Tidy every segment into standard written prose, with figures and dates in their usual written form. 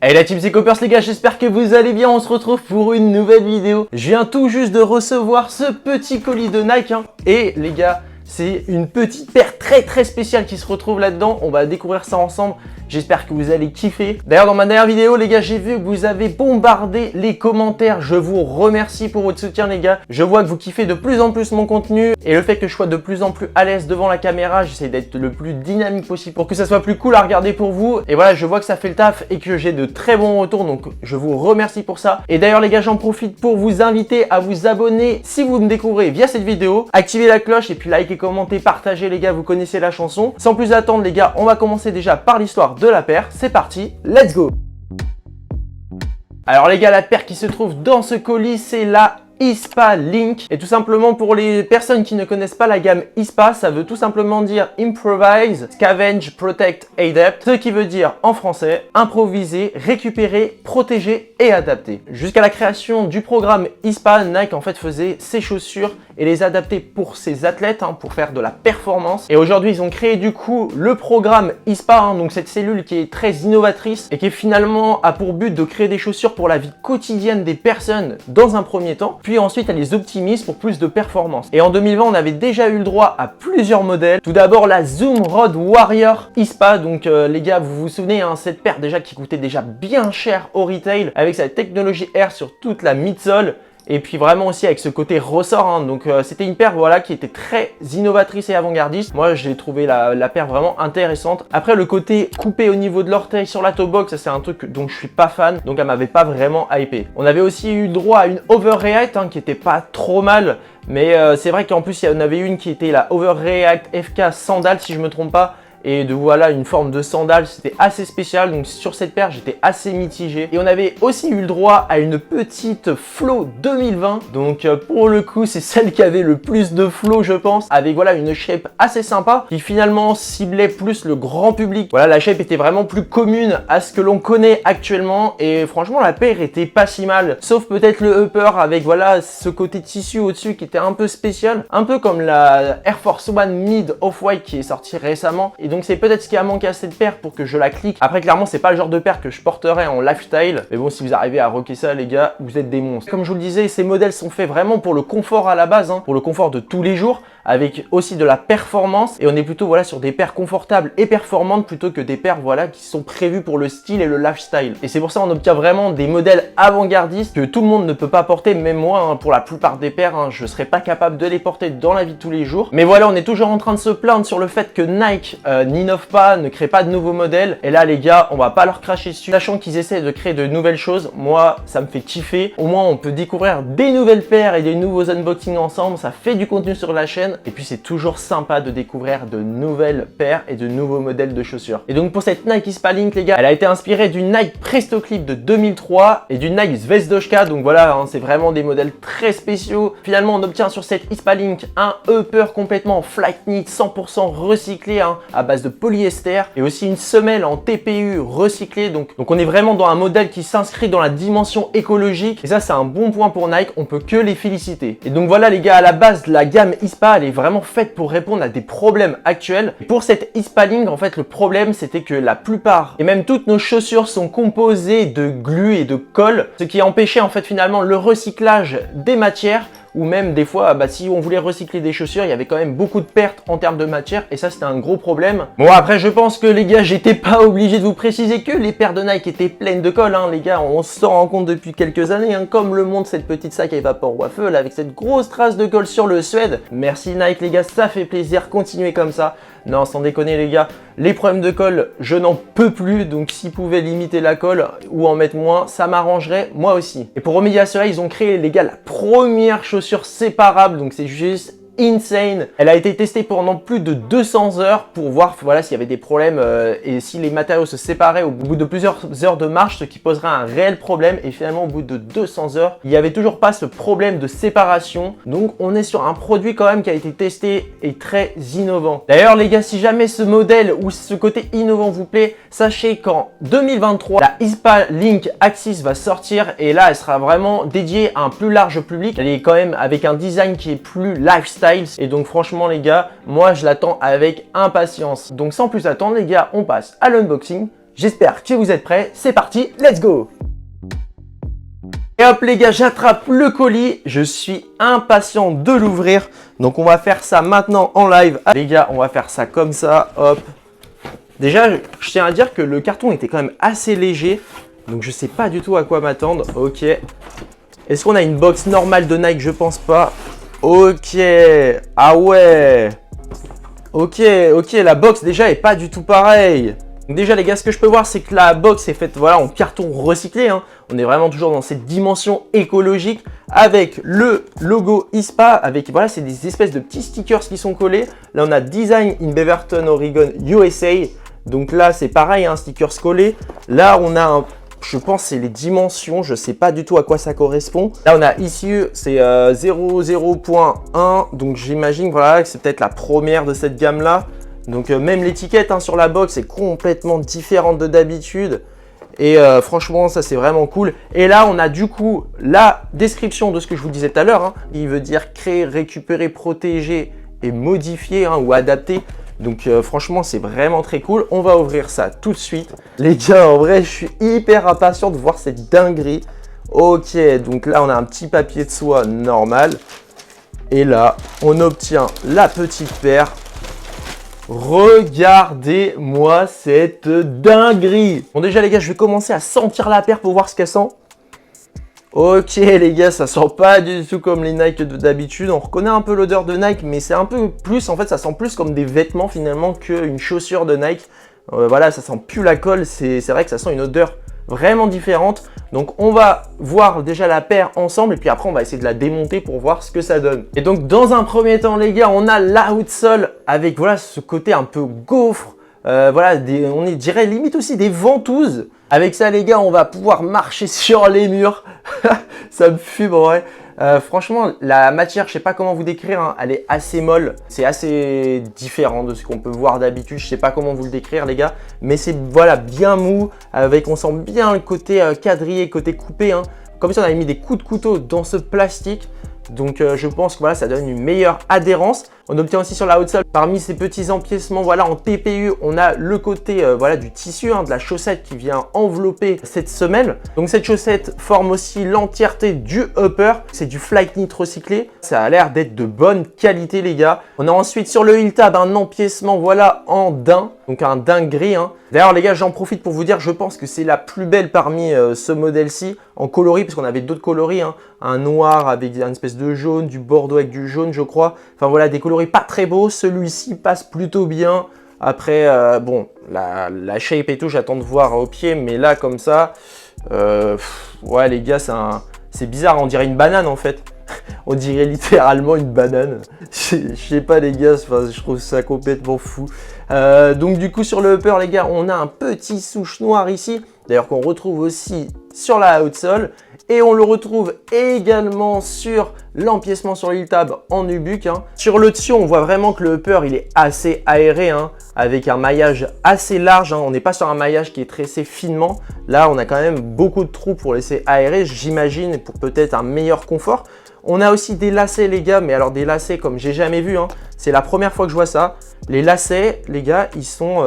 Hey la team, c'est Coppers les gars, j'espère que vous allez bien, on se retrouve pour une nouvelle vidéo. Je viens tout juste de recevoir ce petit colis de Nike et les gars, c'est une petite paire très spéciale qui se retrouve là-dedans. On va découvrir ça ensemble. J'espère que vous allez kiffer. D'ailleurs, dans ma dernière vidéo, les gars, j'ai vu que vous avez bombardé les commentaires. Je vous remercie pour votre soutien, les gars. Je vois que vous kiffez de plus en plus mon contenu et le fait que je sois de plus en plus à l'aise devant la caméra, j'essaie d'être le plus dynamique possible pour que ça soit plus cool à regarder pour vous. Et voilà, je vois que ça fait le taf et que j'ai de très bons retours, donc je vous remercie pour ça. Et d'ailleurs, les gars, j'en profite pour vous inviter à vous abonner si vous me découvrez via cette vidéo. Activez la cloche et puis likez, commentez, partagez, les gars, vous connaissez la chanson. Sans plus attendre, les gars, on va commencer déjà par l'histoire de la paire. C'est parti, let's go! Alors les gars, la paire qui se trouve dans ce colis, c'est la ISPA Link. Et tout simplement, pour les personnes qui ne connaissent pas la gamme ISPA, ça veut tout simplement dire Improvise, Scavenge, Protect, Adapt, ce qui veut dire en français improviser, récupérer, protéger et adapter. Jusqu'à la création du programme ISPA, Nike en fait faisait ses chaussures et les adapter pour ses athlètes, pour faire de la performance. Et aujourd'hui, ils ont créé du coup le programme ISPA, donc cette cellule qui est très innovatrice et qui finalement a pour but de créer des chaussures pour la vie quotidienne des personnes dans un premier temps. Puis ensuite, elle les optimise pour plus de performance. Et en 2020, on avait déjà eu le droit à plusieurs modèles. Tout d'abord, la Zoom Road Warrior ISPA. Donc les gars, vous vous souvenez, cette paire déjà qui coûtait déjà bien cher au retail avec sa technologie Air sur toute la midsole. Et puis vraiment aussi avec ce côté ressort, donc c'était une paire voilà, qui était très innovatrice et avant-gardiste. Moi j'ai trouvé la paire vraiment intéressante. Après le côté coupé au niveau de l'orteil sur la toe box, ça c'est un truc dont je suis pas fan, donc elle m'avait pas vraiment hypé. On avait aussi eu droit à une Overreact qui était pas trop mal, mais c'est vrai qu'en plus il y en avait une qui était la Overreact FK Sandal si je me trompe pas. Et de voilà une forme de sandale, c'était assez spécial, donc sur cette paire j'étais assez mitigé. Et on avait aussi eu le droit à une petite Flow 2020, donc pour le coup c'est celle qui avait le plus de flow je pense, avec voilà une shape assez sympa qui finalement ciblait plus le grand public. Voilà, la shape était vraiment plus commune à ce que l'on connaît actuellement et franchement la paire était pas si mal, sauf peut-être le upper avec voilà ce côté tissu au-dessus qui était un peu spécial, un peu comme la Air Force One Mid Off-White qui est sortie récemment. Et donc c'est peut-être ce qui a manqué à cette paire pour que je la clique. Après clairement c'est pas le genre de paire que je porterais en lifestyle. Mais bon, si vous arrivez à rocker ça les gars, vous êtes des monstres. Comme je vous le disais, ces modèles sont faits vraiment pour le confort à la base, pour le confort de tous les jours, avec aussi de la performance. Et on est plutôt voilà sur des paires confortables et performantes plutôt que des paires voilà qui sont prévues pour le style et le lifestyle. Et c'est pour ça on obtient vraiment des modèles avant-gardistes que tout le monde ne peut pas porter, même moi pour la plupart des paires, je serais pas capable de les porter dans la vie de tous les jours. Mais voilà, on est toujours en train de se plaindre sur le fait que Nike n'innove pas, ne crée pas de nouveaux modèles. Et là les gars, on va pas leur cracher dessus. Sachant qu'ils essaient de créer de nouvelles choses, moi ça me fait kiffer. Au moins on peut découvrir des nouvelles paires et des nouveaux unboxings ensemble. Ça fait du contenu sur la chaîne. Et puis c'est toujours sympa de découvrir de nouvelles paires et de nouveaux modèles de chaussures. Et donc pour cette Nike ISPA Link les gars, elle a été inspirée du Nike Presto Clip de 2003 et du Nike Zvezdoshka. Donc voilà, c'est vraiment des modèles très spéciaux. Finalement on obtient sur cette ISPA Link un upper complètement en flight knit 100% recyclé à base de polyester et aussi une semelle en TPU recyclée. Donc on est vraiment dans un modèle qui s'inscrit dans la dimension écologique et ça c'est un bon point pour Nike, on peut que les féliciter. Et donc voilà les gars, à la base la gamme ISPA elle est vraiment faite pour répondre à des problèmes actuels. Et pour cette ISPA Link en fait le problème c'était que la plupart et même toutes nos chaussures sont composées de glu et de colle, ce qui empêchait en fait finalement le recyclage des matières. Ou même des fois, si on voulait recycler des chaussures, il y avait quand même beaucoup de pertes en termes de matière et ça c'était un gros problème. Bon après je pense que les gars, j'étais pas obligé de vous préciser que les paires de Nike étaient pleines de colle, les gars, on s'en rend compte depuis quelques années, comme le montre cette petite sac à vapor waffle avec cette grosse trace de colle sur le suède. Merci Nike les gars, ça fait plaisir, continuez comme ça. Non, sans déconner les gars, les problèmes de colle, je n'en peux plus, donc s'ils pouvaient limiter la colle ou en mettre moins, ça m'arrangerait moi aussi. Et pour remédier à cela, ils ont créé les gars la première chaussure séparable, donc c'est juste insane. Elle a été testée pendant plus de 200 heures pour voir voilà, s'il y avait des problèmes et si les matériaux se séparaient au bout de plusieurs heures de marche, ce qui poserait un réel problème. Et finalement au bout de 200 heures, il n'y avait toujours pas ce problème de séparation. Donc on est sur un produit quand même qui a été testé et très innovant. D'ailleurs les gars, si jamais ce modèle ou ce côté innovant vous plaît, sachez qu'en 2023, la ISPA Link Axis va sortir et là elle sera vraiment dédiée à un plus large public. Elle est quand même avec un design qui est plus lifestyle et donc franchement les gars, moi je l'attends avec impatience. Donc sans plus attendre les gars, on passe à l'unboxing. J'espère que vous êtes prêts. C'est parti, let's go! Et hop les gars, j'attrape le colis. Je suis impatient de l'ouvrir. Donc on va faire ça maintenant en live. Les gars, on va faire ça comme ça. Hop. Déjà, je tiens à dire que le carton était quand même assez léger. Donc je sais pas du tout à quoi m'attendre. Ok. Est-ce qu'on a une box normale de Nike? Je pense pas. Ok. Ah ouais. Ok, la box déjà est pas du tout pareille. Donc déjà les gars, ce que je peux voir, c'est que la box est faite voilà, en carton recyclé. Hein. On est vraiment toujours dans cette dimension écologique avec le logo ISPA. Avec voilà, c'est des espèces de petits stickers qui sont collés. Là, on a Design in Beaverton, Oregon, USA. Donc là, c'est pareil, un stickers collé. Là, on a un... Je pense que c'est les dimensions, je ne sais pas du tout à quoi ça correspond. Là, on a ici, c'est 00.1, donc j'imagine voilà, que c'est peut-être la première de cette gamme-là. Donc même l'étiquette hein, sur la box est complètement différente de d'habitude. Et franchement, ça c'est vraiment cool. Et là, on a du coup la description de ce que je vous disais tout à l'heure. Hein. Il veut dire créer, récupérer, protéger et modifier hein, ou adapter. Donc franchement, c'est vraiment très cool. On va ouvrir ça tout de suite. Les gars, en vrai, je suis hyper impatient de voir cette dinguerie. Ok, donc là, on a un petit papier de soie normal. Et là, on obtient la petite paire. Regardez-moi cette dinguerie. Bon, déjà, les gars, je vais commencer à sentir la paire pour voir ce qu'elle sent. Ok les gars, ça sent pas du tout comme les Nike d'habitude. On reconnaît un peu l'odeur de Nike, mais c'est un peu plus, en fait, ça sent plus comme des vêtements finalement qu'une chaussure de Nike. Voilà, ça sent plus la colle, c'est vrai que ça sent une odeur vraiment différente. Donc on va voir déjà la paire ensemble et puis après on va essayer de la démonter pour voir ce que ça donne. Et donc dans un premier temps les gars, on a l'outsole avec voilà ce côté un peu gaufre. Voilà, on dirait limite aussi des ventouses. Avec ça les gars, on va pouvoir marcher sur les murs. Ça me fume en vrai. Franchement, la matière, je sais pas comment vous décrire, hein, elle est assez molle. C'est assez différent de ce qu'on peut voir d'habitude. Je sais pas comment vous le décrire les gars. Mais c'est voilà, bien mou. On sent bien le côté quadrillé, côté coupé. Hein. Comme si on avait mis des coups de couteau dans ce plastique. Donc je pense que voilà, ça donne une meilleure adhérence. On obtient aussi sur la outsole, parmi ces petits empiècements voilà, en TPU, on a le côté voilà, du tissu, hein, de la chaussette qui vient envelopper cette semelle. Donc cette chaussette forme aussi l'entièreté du upper. C'est du Flyknit recyclé. Ça a l'air d'être de bonne qualité les gars. On a ensuite sur le heel tab un empiècement voilà, en daim. Donc un daim gris. Hein. D'ailleurs les gars, j'en profite pour vous dire, je pense que c'est la plus belle parmi ce modèle-ci en coloris, parce qu'on avait d'autres coloris. Hein. Un noir avec une espèce de jaune, du bordeaux avec du jaune je crois. Enfin voilà, des coloris pas très beau, celui-ci passe plutôt bien. Après, bon, la shape et tout, j'attends de voir au pied, mais là, comme ça, ouais, les gars, c'est bizarre, on dirait une banane en fait. On dirait littéralement une banane. Je sais pas, les gars, je trouve ça complètement fou. Donc, du coup, sur le upper, les gars, on a un petit souche noir ici, d'ailleurs, qu'on retrouve aussi sur la outsole. Et on le retrouve également sur l'empiècement sur l'heel tab en nubuck. Hein. Sur le dessus, on voit vraiment que le upper, il est assez aéré, hein, avec un maillage assez large. Hein. On n'est pas sur un maillage qui est tressé finement. Là, on a quand même beaucoup de trous pour laisser aérer, j'imagine, pour peut-être un meilleur confort. On a aussi des lacets, les gars, mais alors des lacets comme j'ai jamais vu. Hein. C'est la première fois que je vois ça. Les lacets, les gars, ils sont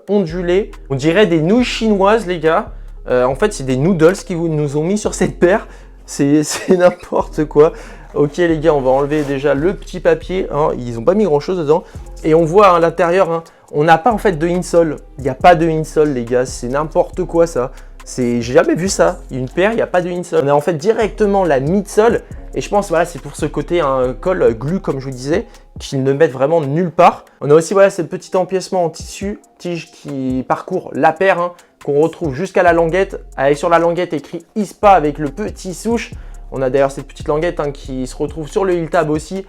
ondulés. On dirait des nouilles chinoises, les gars. En fait, c'est des noodles qui nous ont mis sur cette paire. C'est n'importe quoi. Ok, les gars, on va enlever déjà le petit papier. Hein. Ils n'ont pas mis grand-chose dedans. Et on voit à l'intérieur, hein, on n'a pas en fait de insole. Il n'y a pas de insole, les gars. C'est n'importe quoi, ça. J'ai jamais vu ça. Une paire, il n'y a pas de insole. On a en fait directement la midsole. Et je pense, voilà, c'est pour ce côté un col glue, comme je vous disais, qu'ils ne mettent vraiment nulle part. On a aussi, voilà, ce petit empiècement en tissu, tige qui parcourt la paire, hein, qu'on retrouve jusqu'à la languette. Avec sur la languette écrit ISPA avec le petit souche. On a d'ailleurs cette petite languette hein, qui se retrouve sur le heel tab aussi,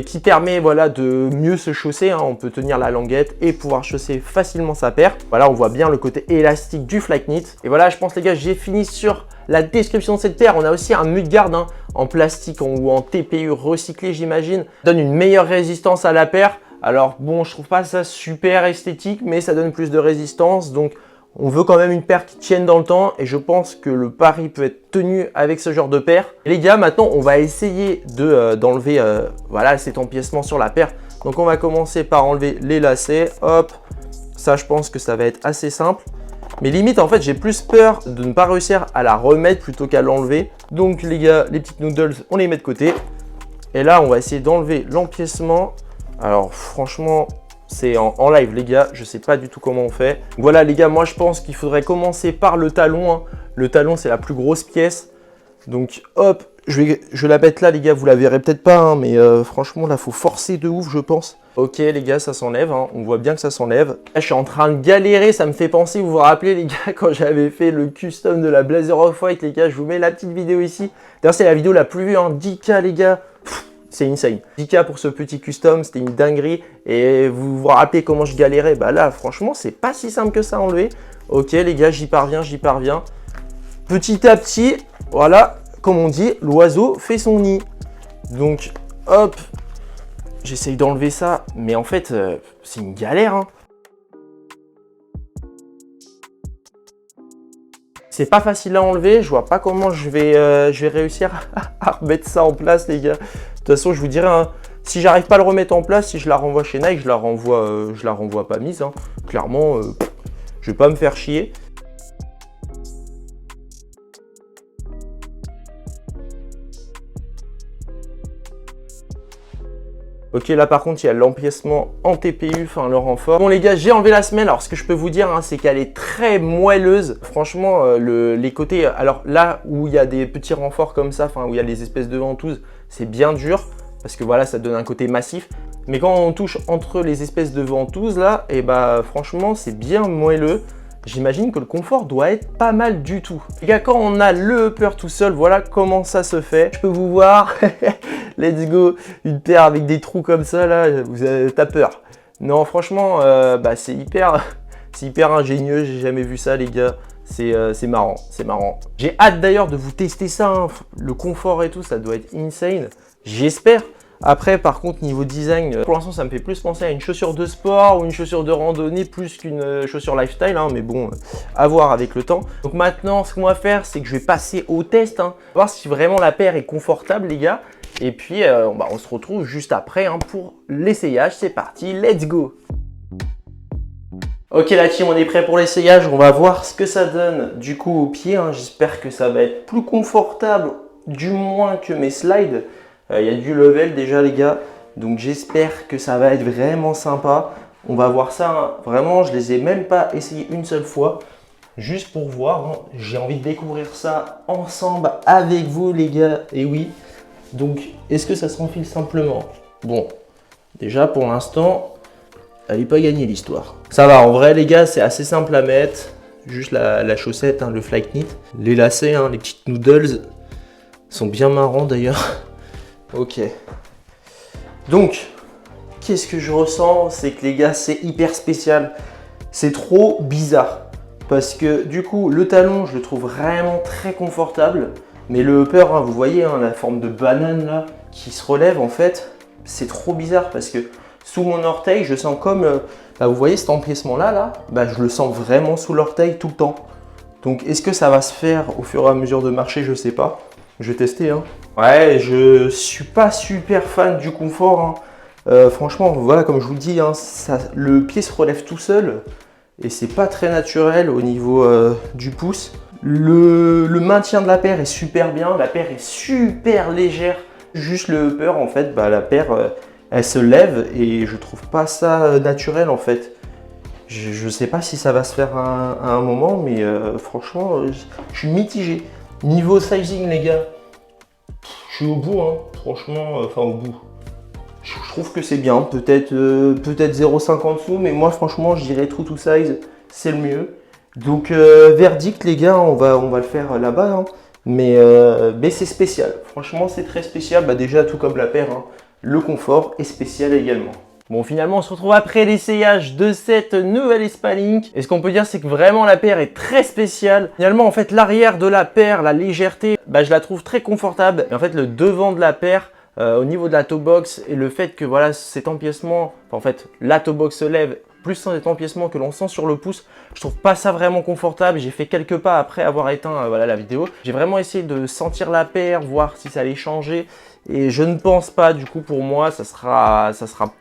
qui permet voilà, de mieux se chausser. Hein. On peut tenir la languette et pouvoir chausser facilement sa paire. Voilà, on voit bien le côté élastique du Flyknit. Et voilà, je pense les gars, j'ai fini sur la description de cette paire. On a aussi un mudguard hein, en plastique ou en TPU recyclé, j'imagine. Donne une meilleure résistance à la paire. Alors bon, je trouve pas ça super esthétique, mais ça donne plus de résistance. Donc on veut quand même une paire qui tienne dans le temps et je pense que le pari peut être tenu avec ce genre de paire. Et les gars, maintenant, on va essayer d'enlever voilà, cet empiècement sur la paire. Donc, on va commencer par enlever les lacets. Hop, ça, je pense que ça va être assez simple. Mais limite, en fait, j'ai plus peur de ne pas réussir à la remettre plutôt qu'à l'enlever. Donc les gars, les petites noodles, on les met de côté. Et là, on va essayer d'enlever l'empiècement. Alors franchement, c'est en live les gars, je sais pas du tout comment on fait. Voilà les gars, moi je pense qu'il faudrait commencer par le talon, hein. Le talon, c'est la plus grosse pièce. Donc hop, je vais la mettre là les gars, vous la verrez peut-être pas, hein, mais franchement là, faut forcer de ouf je pense. Ok les gars, ça s'enlève, hein. On voit bien que ça s'enlève. Là, je suis en train de galérer, ça me fait penser, vous vous rappelez les gars, quand j'avais fait le custom de la Blazer Off-White les gars, je vous mets la petite vidéo ici. D'ailleurs c'est la vidéo la plus vue, hein, 10K les gars. C'est insane. 10K pour ce petit custom, c'était une dinguerie. Et vous vous rappelez comment je galérais? Bah là, franchement, c'est pas si simple que ça à enlever. Ok, les gars, j'y parviens, j'y parviens. Petit à petit, voilà, comme on dit, l'oiseau fait son nid. Donc, hop, j'essaye d'enlever ça. Mais en fait, c'est une galère, hein. C'est pas facile à enlever, je vois pas comment je vais réussir à remettre ça en place les gars. De toute façon, je vous dirai, hein, si j'arrive pas à le remettre en place, si je la renvoie chez Nike, je la renvoie pas mise. Hein. Clairement, je vais pas me faire chier. Ok, là par contre, il y a l'empiècement en TPU, enfin le renfort. Bon les gars, j'ai enlevé la semelle. Alors ce que je peux vous dire, hein, c'est qu'elle est très moelleuse. Franchement, les côtés, alors là où il y a des petits renforts comme ça, enfin où il y a les espèces de ventouses, c'est bien dur. Parce que voilà, ça donne un côté massif. Mais quand on touche entre les espèces de ventouses là, et bah franchement, c'est bien moelleux. J'imagine que le confort doit être pas mal du tout. Les gars, quand on a le upper tout seul, voilà comment ça se fait. Je peux vous voir, let's go, une paire avec des trous comme ça, là, t'as peur. Non, franchement, bah, c'est hyper ingénieux, j'ai jamais vu ça, les gars. C'est marrant, c'est marrant. J'ai hâte d'ailleurs de vous tester ça, hein. Le confort et tout, ça doit être insane. J'espère. Après, par contre, niveau design, pour l'instant, ça me fait plus penser à une chaussure de sport ou une chaussure de randonnée plus qu'une chaussure lifestyle, hein, mais bon, à voir avec le temps. Donc maintenant, ce qu'on va faire, c'est que je vais passer au test, hein, voir si vraiment la paire est confortable, les gars. Et puis, on se retrouve juste après hein, pour l'essayage. C'est parti, let's go! Ok la team, on est prêt pour l'essayage. On va voir ce que ça donne du coup au pied. Hein. J'espère que ça va être plus confortable, du moins que mes slides. Il y a du level déjà les gars, donc j'espère que ça va être vraiment sympa. On va voir ça, hein. Vraiment je les ai même pas essayé une seule fois, juste pour voir, hein. J'ai envie de découvrir ça ensemble avec vous les gars, et oui. Donc est-ce que ça se renfile simplement? Bon, déjà pour l'instant, elle n'est pas gagnée l'histoire. Ça va, en vrai les gars, c'est assez simple à mettre, juste la chaussette, hein, le flight knit. Les lacets, hein, les petites noodles, sont bien marrants d'ailleurs. Ok. Donc, qu'est-ce que je ressens? C'est que les gars, c'est hyper spécial. C'est trop bizarre. Parce que du coup, le talon, je le trouve vraiment très confortable. Mais le upper, hein, vous voyez, hein, la forme de banane là, qui se relève en fait, c'est trop bizarre parce que sous mon orteil, je sens comme, vous voyez cet empiècement là, je le sens vraiment sous l'orteil tout le temps. Donc, est-ce que ça va se faire au fur et à mesure de marcher? Je sais pas. Je vais tester, hein. Ouais, je suis pas super fan du confort, hein. Franchement, voilà, comme je vous le dis, hein, le pied se relève tout seul et c'est pas très naturel au niveau du pouce. Le maintien de la paire est super bien, la paire est super légère. Juste le upper, en fait, la paire, elle se lève et je trouve pas ça naturel, en fait. Je sais pas si ça va se faire à un moment, mais franchement, je suis mitigé. Niveau sizing, les gars, je suis au bout, hein, franchement, enfin au bout. Je trouve que c'est bien, peut-être 0,5 en dessous, mais moi franchement, je dirais true to size, c'est le mieux. Donc verdict, les gars, on va le faire là-bas, hein, mais c'est spécial. Franchement, c'est très spécial. Déjà, tout comme la paire, hein, le confort est spécial également. Bon, finalement, on se retrouve après l'essayage de cette nouvelle Ispa Link. Et ce qu'on peut dire, c'est que vraiment la paire est très spéciale. Finalement, en fait, l'arrière de la paire, la légèreté, je la trouve très confortable. Et en fait, le devant de la paire, au niveau de la toe box et le fait que voilà cet empiècement, en fait, la toe box se lève, plus cet empiècement que l'on sent sur le pouce, je trouve pas ça vraiment confortable. J'ai fait quelques pas après avoir éteint la vidéo. J'ai vraiment essayé de sentir la paire, voir si ça allait changer. Et je ne pense pas, du coup, pour moi, ça sera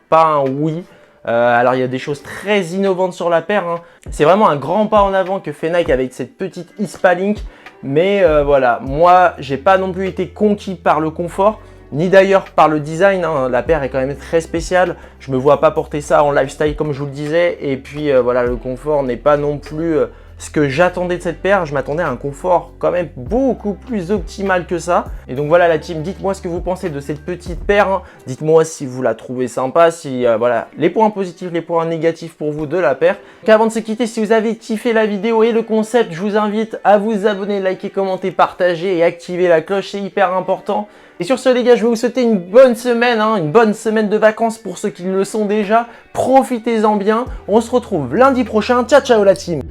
pas un oui. Alors il y a des choses très innovantes sur la paire, hein. C'est vraiment un grand pas en avant que fait Nike avec cette petite ISPA Link. Mais voilà, moi j'ai pas non plus été conquis par le confort, ni d'ailleurs par le design, hein. La paire est quand même très spéciale. Je me vois pas porter ça en lifestyle comme je vous le disais. Et puis voilà, le confort n'est pas non plus ce que j'attendais de cette paire. Je m'attendais à un confort quand même beaucoup plus optimal que ça. Et donc voilà la team, dites-moi ce que vous pensez de cette petite paire, hein. Dites-moi si vous la trouvez sympa, si voilà les points positifs, les points négatifs pour vous de la paire. Donc avant de se quitter, si vous avez kiffé la vidéo et le concept, je vous invite à vous abonner, liker, commenter, partager et activer la cloche, c'est hyper important. Et sur ce les gars, je vais vous souhaiter une bonne semaine, hein, une bonne semaine de vacances pour ceux qui le sont déjà. Profitez-en bien, on se retrouve lundi prochain, ciao ciao la team.